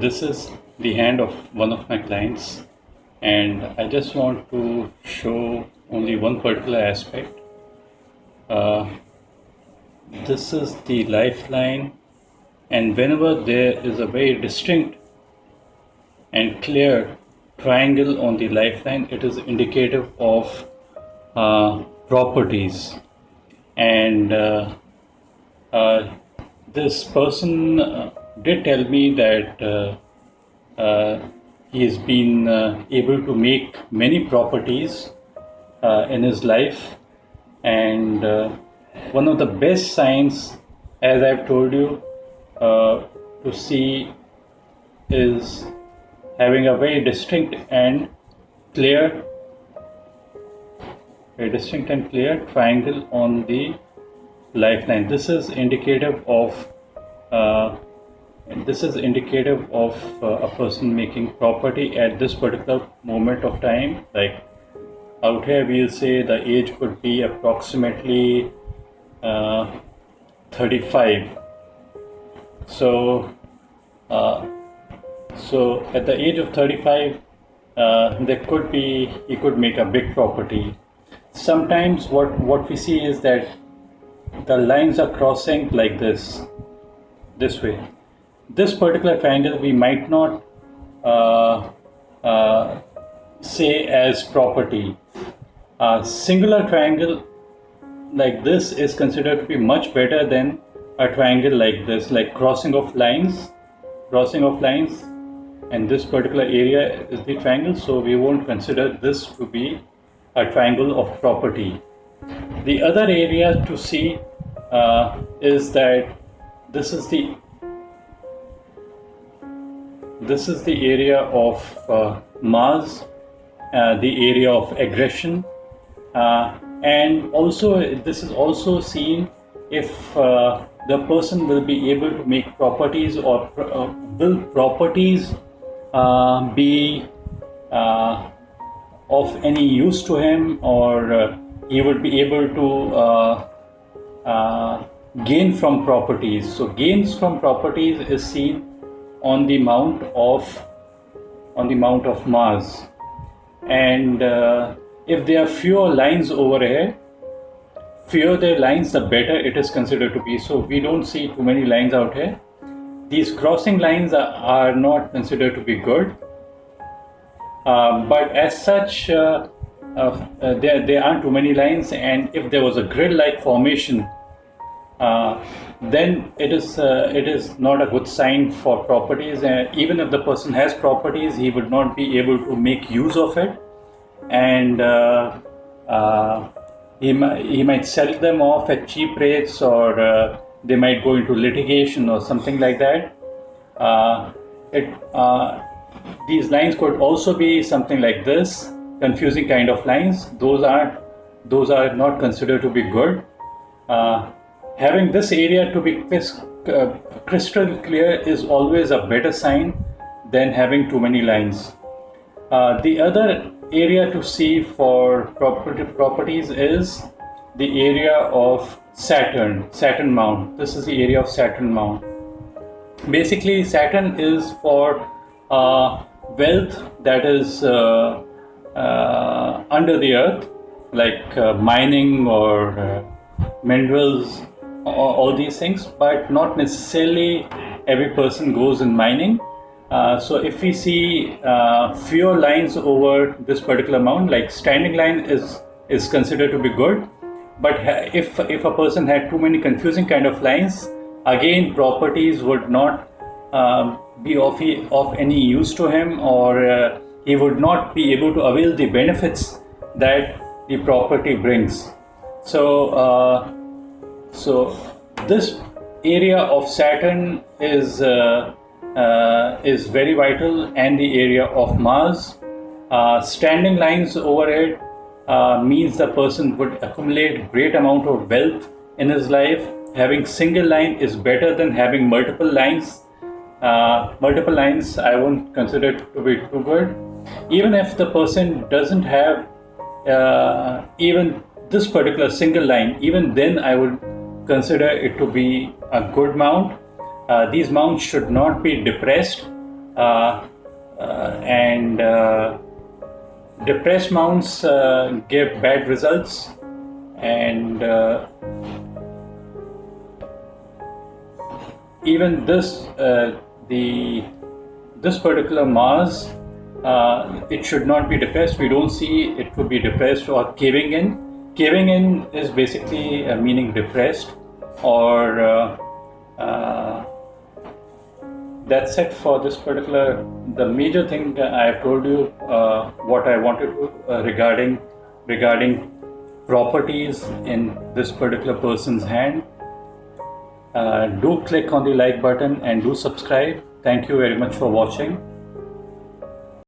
This is the hand of one of my clients, and I just want to show only one particular aspect. This is the lifeline, and whenever there is a very distinct and clear triangle on the lifeline, it is indicative of properties. And this person did tell me that he has been able to make many properties in his life, and one of the best signs, as I've told you, to see is having a very distinct and clear triangle on the lifeline. This is indicative of a person making property at this particular moment of time. Like out here, we'll say the age could be approximately 35. So at the age of 35, he could make a big property. Sometimes what we see is that the lines are crossing like this way. This particular triangle we might not say as property. A singular triangle like this is considered to be much better than a triangle like this, like crossing of lines, and this particular area is the triangle, so we won't consider this to be a triangle of property. The other area to see is that this is the area of Mars, the area of aggression, and also this is also seen if the person will be able to make properties, or will properties be of any use to him, or he would be able to gain from properties. So gains from properties is seen on the mount of Mars, and if there are fewer lines over here, fewer the lines, the better it is considered to be. So we don't see too many lines out here. These crossing lines are not considered to be good, but as such there aren't too many lines, and if there was a grid-like formation, then it is not a good sign for properties. Even if the person has properties, he would not be able to make use of it, and he might sell them off at cheap rates, or they might go into litigation or something like that. These lines could also be something like this, confusing kind of lines. Those are not considered to be good. Having this area to be crystal clear is always a better sign than having too many lines. The other area to see for properties is the area of Saturn mount. This is the area of Saturn mount. Basically, Saturn is for wealth that is under the earth, like mining or minerals, all these things, but not necessarily every person goes in mining. So if we see fewer lines over this particular mount, like standing line is considered to be good, but if a person had too many confusing kind of lines, again properties would not be of any use to him, or he would not be able to avail the benefits that the property brings. So this area of Saturn is very vital, and the area of Mars. Standing lines over it means the person would accumulate great amount of wealth in his life. Having single line is better than having multiple lines. Multiple lines I won't consider it to be too good. Even if the person doesn't have even this particular single line, even then I would consider it to be a good mount. These mounts should not be depressed. and depressed mounts give bad results, and even this this particular Mars, it should not be depressed. We don't see it to be depressed or caving in. Caving in is basically meaning depressed, or that's it for this particular. The major thing that I have told you, what I wanted to regarding properties in this particular person's hand. Do click on the like button and do subscribe. Thank you very much for watching.